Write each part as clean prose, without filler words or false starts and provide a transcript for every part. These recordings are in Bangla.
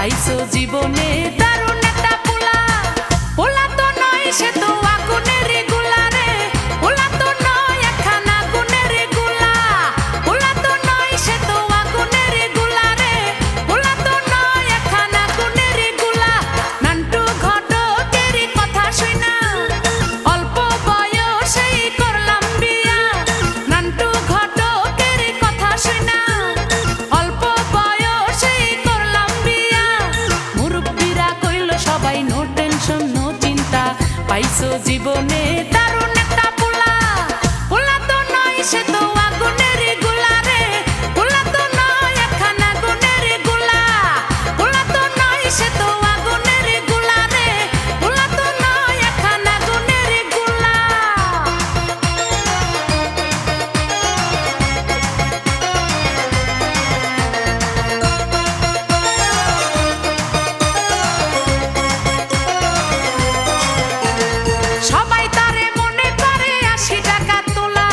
পাইছো জীবনে দারুণ একটা পোলা। পোলা তো নয় সে তো আগুনের গোলা রে, পোলা তো নয় একখানা আগুনের গোলা। পোলা তো নয় সে তো আগুনের গোলা রে, পোলা তো নয় একখানা আগুনের গোলা। নান্টু ঘটকের কথা শুনা অল্প বয়সেই করলাম বিয়া। নান্টু ঘটকের কথা শুনা অল্প বয়সেই করলাম বিয়া। মুরব্বিরা কইল সবাই নো টেনশন নো চিন্তা, পাইছো জীবনে দারুণ একটা পোলা। পোলা তো নয় সে তো আগুনের গোলা রে, পোলা তো নয় একখানা আগুনের গোলা। পোলা তো নয় সে তো আগুনের গোলা রে, পোলা তো নয় একখানা আগুনের গোলা। সবাই তারে মনে করে ৮০ টাকা তোলা,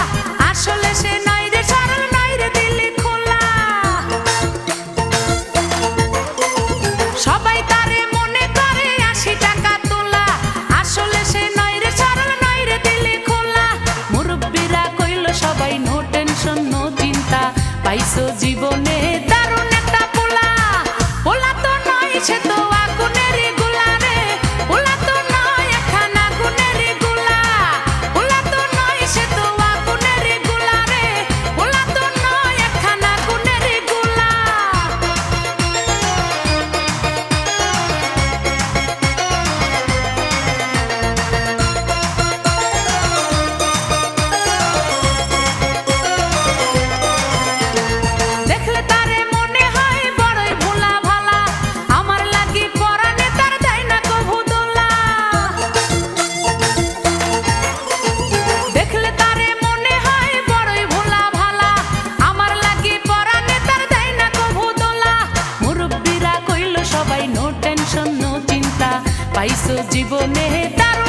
আসলে সে নয় রে সরল নয় রে দিলি খোলা। সবাই তারে মনে করে ৮০ টাকা তোলা, আসলে সে নয় রে সরল নয় রে দিলি খোলা। মুরব্বিরা কইল সবাই নো টেনশন নো চিন্তা, পাইছো জীবনে দারুণ একটা পোলা। পোলা তো নয় সে তো আগুনের গোলা রে, পোলা তো নয় একখানা আগুনের গোলা। পোলা তো নয় সে তো আগুনের গোলা রে, পোলা তো নয় একখানা আগুনের গোলা। দেখলে তারে মনে হয় বড়ই ভোলা ভালা, আমার লাগি পরানে তার দেয় না কভু দোলা। দেখলে তারে মনে হয় বড়ই ভোলা ভালা, আমার লাগি পরানে তার দেয় না কভু দোলা। মুরব্বিরা কইল সবাই নো টেনশন নো চিন্তা, পাইছো জীবনে দারুণ